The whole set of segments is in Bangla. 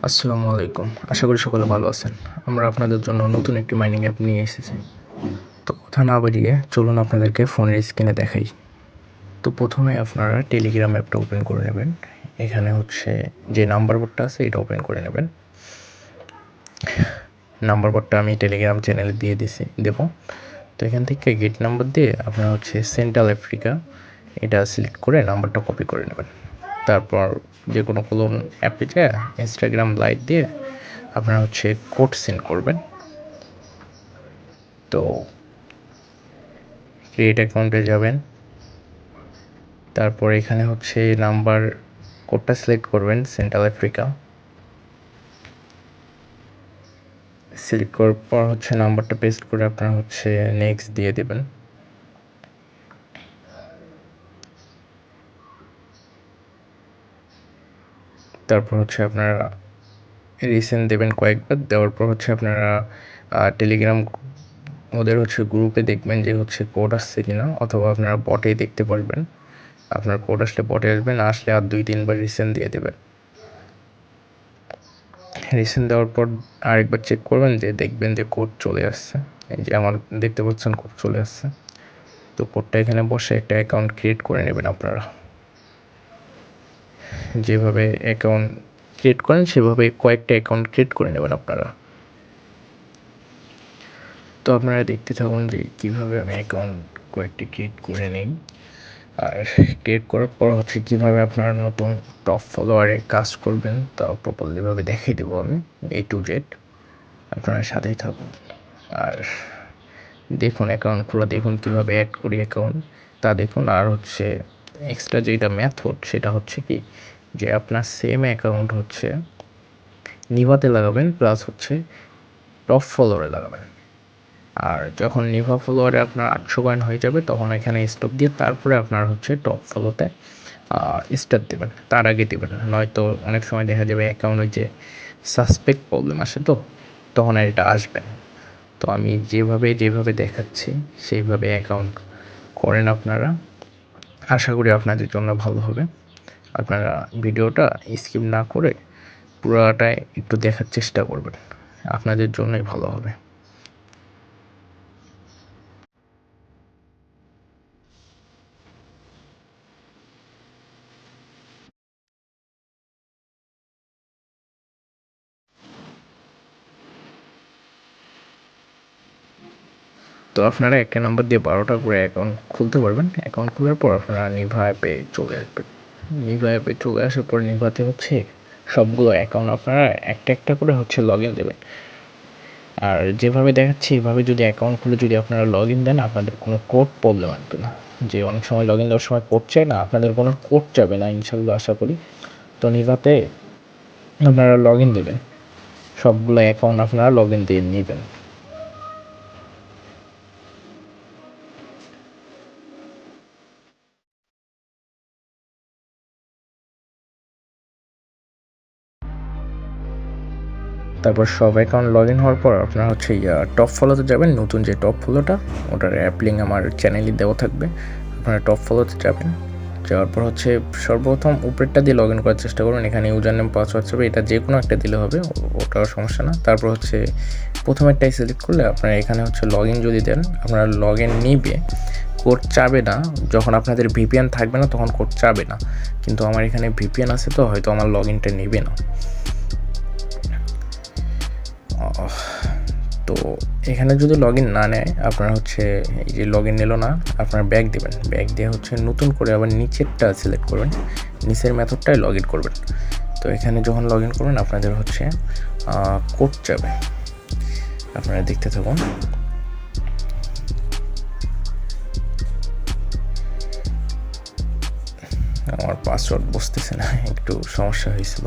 আসসালামু আলাইকুম। আশা করি সকলে ভালো আছেন। আমরা আপনাদের জন্য নতুন একটি মাইনিং অ্যাপ নিয়ে এসেছি। তো কথা না বাড়িয়ে চলুন আপনাদেরকে ফোনের স্ক্রিনে দেখাই। তো প্রথমে আপনারা টেলিগ্রাম অ্যাপটা ওপেন করে নেবেন। এখানে হচ্ছে যে নাম্বার বোর্ডটা আছে এটা ওপেন করে নেবেন। নাম্বার বোর্ডটা আমি টেলিগ্রাম চ্যানেলে দিয়ে দেব। তো এখান থেকে গেট নাম্বার দিয়ে আপনারা হচ্ছে সেন্ট্রাল আফ্রিকা এটা সিলেক্ট করে নাম্বারটা কপি করে নেবেন। তারপর যে কোনো অ্যাপে যেয়ে ইনস্টাগ্রাম লাইট দিয়ে আপনারা হচ্ছে কোড সেন্ড করবেন। তো ক্রিয়েট অ্যাকাউন্টে যাবেন, তারপর এখানে হচ্ছে নাম্বার কোডটা সিলেক্ট করবেন সেন্ট্রাল আফ্রিকা। সিলেক্ট করার পর হচ্ছে নাম্বারটা পেস্ট করে আপনারা হচ্ছে নেক্সট দিয়ে দেবেন। তারপর হচ্ছে আপনারা রিসেন্ট দেবেন কয়েকবার, দেওয়ার পর হচ্ছে আপনারা টেলিগ্রাম ওদের হচ্ছে গ্রুপে দেখবেন যে হচ্ছে কোড আসছে কিনা, অথবা আপনারা বটেই দেখতে পারবেন। আপনার কোড আসলে বটে আসবেন, না আসলে আর 2-3 বার রিসেন্ট দিয়ে দেবেন। রিসেন্ট দেওয়ার পর আরেকবার চেক করবেন, যে দেখবেন যে কোড চলে আসছে। এই যে আমার দেখতে পাচ্ছেন কোড চলে আসছে। তো কোডটা এখানে বসে একটা অ্যাকাউন্ট ক্রিয়েট করে নেবেন আপনারা। যেভাবে অ্যাকাউন্ট ক্রিয়েট করেন সেভাবে কয়েকটা অ্যাকাউন্ট ক্রিয়েট করে নেবেন আপনারা। তো আপনারা দেখতে থাকুন যে কীভাবে আমি অ্যাকাউন্ট কয়েকটি ক্রিয়েট করে নিই। আর ক্রিয়েট করার পর হচ্ছে কীভাবে আপনারা নতুন টপ ফলোয়ারে কাজ করবেন তা প্রপারলিভাবে দেখিয়ে দেবো আমি A to Z। আপনারা সাথেই থাকুন আর দেখুন অ্যাকাউন্টগুলো, দেখুন কীভাবে অ্যাড করি অ্যাকাউন্ট তা দেখুন। আর হচ্ছে এক্সট্রা যেটা মেথড সেটা হচ্ছে কি, যে আপনার সেম অ্যাকাউন্ট হচ্ছে নিভাতে লাগাবেন, প্লাস হচ্ছে টপ ফলোয়ারে লাগাবেন। আর যখন নিভা ফলোয়ারে আপনার 800 কয়েন হয়ে যাবে তখন এখানে স্টপ দিয়ে তারপরে আপনার হচ্ছে টপ ফলোতে স্টার্ট দেবেন, তার আগে দেবেন না। নয়তো অনেক সময় দেখা যাবে অ্যাকাউন্টে যে সাসপেক্ট প্রবলেম আসে, তো তখন আর এটা আসবে না। তো আমি যেভাবে দেখাচ্ছি সেইভাবে অ্যাকাউন্ট করেন আপনারা। আশা করি আপনাদের জন্য ভালো হবে। আপনারা ভিডিওটা স্কিপ না করে পুরোটাই একটু দেখার চেষ্টা করবেন, আপনাদের জন্যই ভালো হবে। তো আপনারা একটা নাম্বার দিয়ে 12টা করে অ্যাকাউন্ট খুলতে পারবেন। অ্যাকাউন্ট খোলার পর আপনারা নিভা অ্যাপে চলে আসবেন। নিভা অ্যাপে চলে আসার পর নিভাতে হচ্ছে সবগুলো অ্যাকাউন্ট আপনারা একটা একটা করে হচ্ছে লগ ইন দেবেন। আর যেভাবে দেখাচ্ছি এভাবে যদি অ্যাকাউন্ট খুলে যদি আপনারা লগ ইন দেন, আপনাদের কোনো কোড প্রবলেম আসবে না। যে অনেক সময় লগ ইন দেওয়ার সময় কোড চায় না, আপনাদের কোনো কোড যাবে না ইনশাল্লাহ, আশা করি। তো নিভাতে আপনারা লগ ইন দেবেন, সবগুলো অ্যাকাউন্ট আপনারা লগ ইন দিয়ে নেবেন। তারপর সব অ্যাকাউন্ট লগ ইন হওয়ার পর আপনারা হচ্ছে টপ ফলোতে যাবেন। নতুন যে টপ ফলোটা, ওটার অ্যাপ লিঙ্ক আমার চ্যানেলে দেওয়া থাকবে। আপনারা টপ ফলোতে যাবেন, যাওয়ার পর হচ্ছে সর্বপ্রথম উপরেরটা দিয়ে লগ ইন করার চেষ্টা করবেন। এখানে ইউজার নেম পাসওয়ার্ড হবে, এটা যে কোনো একটা দিলে হবে, ওটাও সমস্যা না। তারপর হচ্ছে প্রথমেরটাই সিলেক্ট করলে আপনারা এখানে হচ্ছে লগ ইন যদি দেন, আপনারা লগ ইন নিবে, কোড চাবে না। যখন আপনাদের ভিপিএন থাকবে না তখন কোড চাবে না, কিন্তু আমার এখানে ভিপিএন আছে তো হয়তো আমার লগ ইনটা নেবে না। তো এখানে যদি লগ ইন না নেয়, আপনার হচ্ছে এই যে লগ ইন নিল না, আপনার ব্যাক দেবেন। ব্যাক দিয়ে হচ্ছে নতুন করে আবার নিচেরটা সিলেক্ট করবেন, নিচের মেথডটায় লগ ইন করবেন। তো এখানে যখন লগ ইন করবেন আপনাদের হচ্ছে কোড যাবে, আপনারা দেখতে থাকুন। আমার পাসওয়ার্ড বুঝতেছে না, একটু সমস্যা হয়েছিল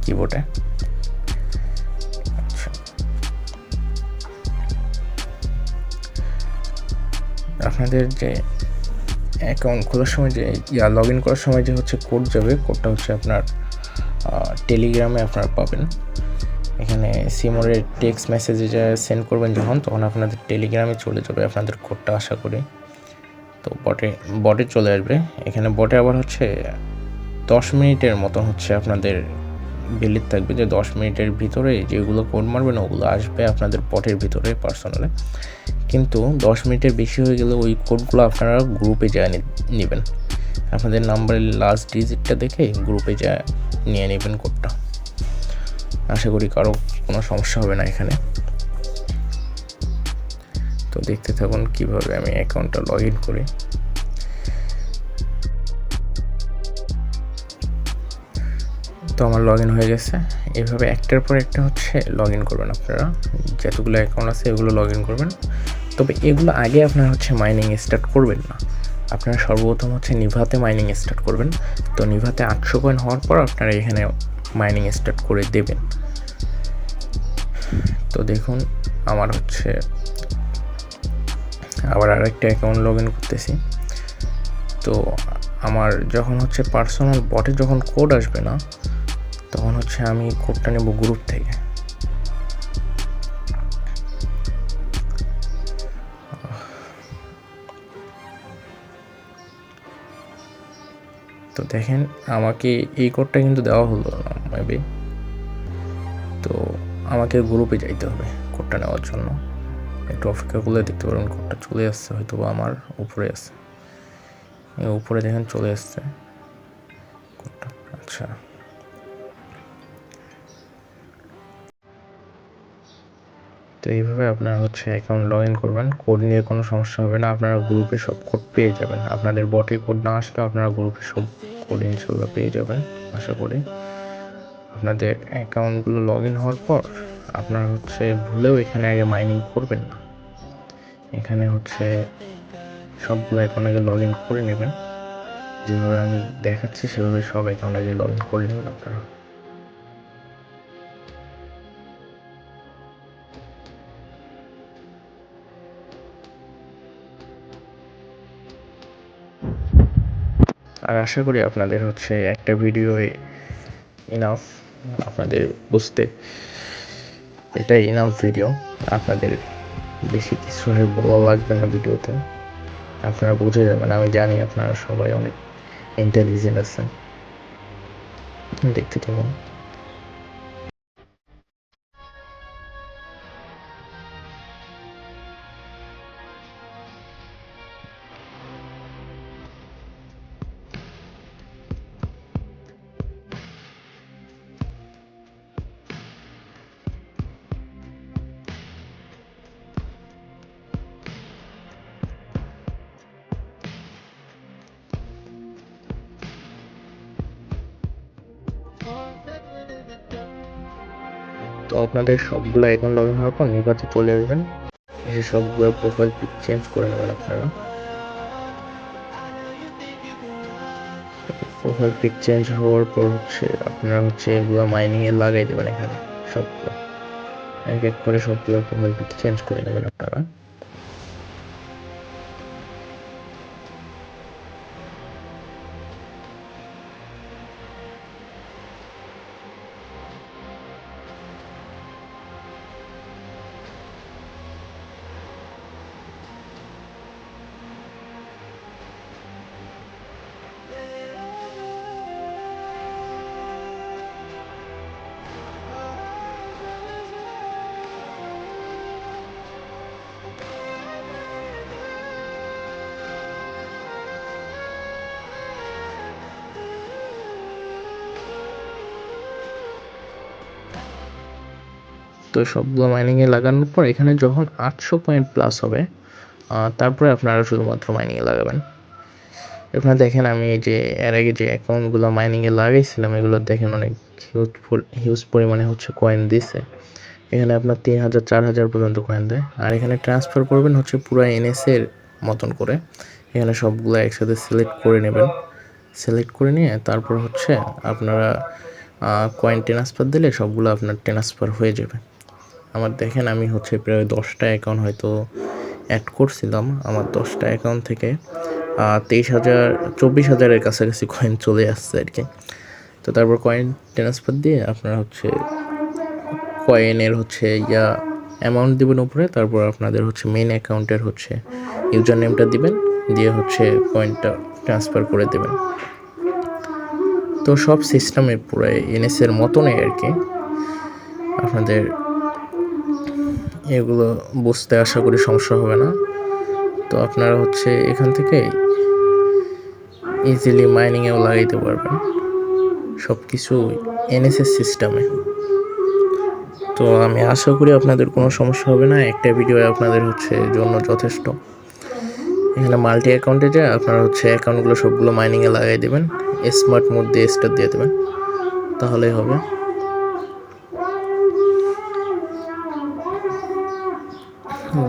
কিবোর্ডে। আপনাদের যে অ্যাকাউন্ট খোলার সময় যে লগ ইন করার সময় যে হচ্ছে কোড যাবে, কোডটা হচ্ছে আপনার টেলিগ্রামে আপনারা পাবেন। এখানে সিমোরের টেক্সট মেসেজে যা সেন্ড করবেন যখন, তখন আপনাদের টেলিগ্রামে চলে যাবে আপনাদের কোডটা, আশা করি। তো বটে চলে আসবে। এখানে বটে আবার হচ্ছে 10 মিনিটের মতন হচ্ছে আপনাদের ভ্যালিড থাকবে যে 10 মিনিটের ভিতরে যেগুলো কোড মারবেন ওগুলো আসবে আপনাদের বটের ভিতরে পার্সোনালে। কিন্তু 10 মিনিটের বেশি হয়ে গেলে ওই কোডগুলো আপনারা গ্রুপে যায় নেবেন। আপনাদের নাম্বারের লাস্ট ডিজিটটা দেখে গ্রুপে যায় নিয়ে নেবেন কোডটা। আশা করি কারো কোনো সমস্যা হবে না এখানে। তো দেখতে থাকুন কীভাবে আমি অ্যাকাউন্টটা লগ ইন করি। তো আমার লগ ইন হয়ে গেছে। এইভাবে একটার পর একটা হচ্ছে লগ ইন করবেন আপনারা, যতগুলো অ্যাকাউন্ট আছে এগুলো লগ ইন করবেন। তবে এগুলো আগে আপনারা হচ্ছে মাইনিং স্টার্ট করবেন না, আপনারা সর্বপ্রথম হচ্ছে নিভাতে মাইনিং স্টার্ট করবেন। তো নিভাতে 800 কয়েন হওয়ার পর আপনারা এখানে মাইনিং স্টার্ট করে দেবেন। তো দেখুন আমার হচ্ছে আবার আরেকটা অ্যাকাউন্ট লগ ইন করতেছি। তো আমার যখন হচ্ছে পার্সোনাল বটে যখন কোড আসবে না, তখন হচ্ছে আমি কোডটা নেব গ্রুপ থেকে। তো দেখেন আমাকে এই কোডটা কিন্তু দেওয়া হলো না মেবি, তো আমাকে গ্রুপে যাইতে হবে কোডটা নেওয়ার জন্য। একটু অপেক্ষা করলে দেখতে পারবেন কোডটা চলে আসছে, হয়তো আমার উপরে আছে, উপরে দেখেন চলে আসছে কোডটা। আচ্ছা, তো এইভাবে আপনারা হচ্ছে অ্যাকাউন্ট লগ ইন করবেন। কোড নিয়ে কোনো সমস্যা হবে না, আপনারা গ্রুপে সব কোড পেয়ে যাবেন। আপনাদের বটে কোড না আসলেও আপনারা গ্রুপে সব কোড ইনশাল্লাহ পেয়ে যাবেন আশা করি। আপনাদের অ্যাকাউন্টগুলো লগ ইন হওয়ার পর আপনারা হচ্ছে ভুলেও এখানে আগে মাইনিং করবেন না, এখানে হচ্ছে সবগুলো অ্যাকাউন্ট আগে লগ ইন করে নেবেন। যেভাবে আমি দেখাচ্ছি সেভাবে সব অ্যাকাউন্ট আগে লগ ইন করে নেবেন আপনারা। আর আশা করি আপনাদের হচ্ছে একটা ভিডিও ইনাফ, আপনাদের বুঝতে এটাই ইনাফ ভিডিও। আপনাদের বেশি কিছু বলা লাগবে না ভিডিওতে, আপনারা বুঝে যাবেন। আমি জানি আপনারা সবাই অনেক ইন্টেলিজেন্ট আছেন। দেখতে থাকুন। তো আপনাদের সবগুলো অ্যাকাউন্ট লগ ইন হওয়ার পর নির্বাচন চলে আসবেন, এসে সবগুলো প্রোফাইল পিক চেঞ্জ করে নেবেন আপনারা। প্রোফাইল পিক চেঞ্জ হওয়ার পর হচ্ছে আপনারা হচ্ছে এগুলো মাইনিংয়ে লাগাই দেবেন। এখানে সবগুলো এক এক করে সবগুলো প্রোফাইল পিক চেঞ্জ করে নেবেন আপনারা। তো সবগুলো মাইনিংয়ে লাগানোর পর এখানে যখন 800 পয়েন্ট প্লাস হবে তারপরে আপনারা শুধুমাত্র মাইনিংয়ে লাগাবেন। এখানে দেখেন আমি এই যে এর আগে যে অ্যাকাউন্টগুলো মাইনিংয়ে লাগাইছিলাম এগুলো দেখেন অনেক হিউজ পরিমাণে হচ্ছে কয়েন দিছে। এখানে আপনার 3000 4000 পর্যন্ত কয়েন দেয়। আর এখানে ট্রান্সফার করবেন হচ্ছে পুরো এনএসের মতন করে। এখানে সবগুলো একসাথে সিলেক্ট করে নেবেন। সিলেক্ট করে নিয়ে তারপর হচ্ছে আপনারা কয়েন ট্রান্সফার দিলে সবগুলো আপনার ট্রান্সফার হয়ে যাবে। আমার দেখেন আমি হচ্ছে প্রায় 10টা অ্যাকাউন্ট হয়তো অ্যাড করছিলাম। আমার 10টা অ্যাকাউন্ট থেকে 24,000-এর কাছাকাছি কয়েন চলে আসছে আর কি। তো তারপর কয়েন ট্রান্সফার দিয়ে আপনারা হচ্ছে কয়েনের হচ্ছে অ্যামাউন্ট দিবেন উপরে, তারপর আপনাদের হচ্ছে মেইন অ্যাকাউন্টের হচ্ছে ইউজার নেমটা দিবেন, দিয়ে হচ্ছে কয়েনটা ট্রান্সফার করে দেবেন। তো সব সিস্টেমে পুরো এনএসের মতনই আর কি। আপনাদের এগুলো বুঝতে আশা করি সমস্যা হবে না। তো আপনারা হচ্ছে এখান থেকে ইজিলি মাইনিংয়েও লাগাইতে পারবেন সব কিছু এনএসএস সিস্টেমে। তো আমি আশা করি আপনাদের কোনো সমস্যা হবে না, একটা ভিডিও আপনাদের হচ্ছে জন্য যথেষ্ট। এখানে মাল্টি অ্যাকাউন্টে যায় আপনারা হচ্ছে অ্যাকাউন্টগুলো সবগুলো মাইনিংয়ে লাগাই দেবেন, স্মার্ট মোড দিয়ে স্টার দিয়ে দেবেন, তাহলেই হবে।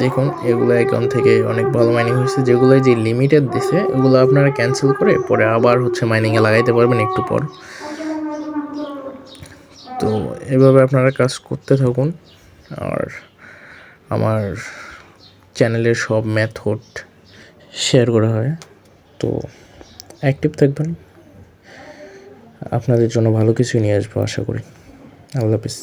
দেখুন এগুলো অ্যাকাউন্ট থেকে অনেক ভালো মাইনিং হয়েছে। যেগুলো যে লিমিটেড দিছে ওগুলো আপনারা ক্যান্সেল করে পরে আবার হচ্ছে মাইনিংয়ে লাগাইতে পারবেন একটু পর। তো এভাবে আপনারা কাজ করতে থাকুন। আর আমার চ্যানেলের সব মেথড শেয়ার করা হয়, তো অ্যাক্টিভ থাকবেন। আপনাদের জন্য ভালো কিছু নিয়ে আসবো আশা করি। আল্লাহ হাফিজ।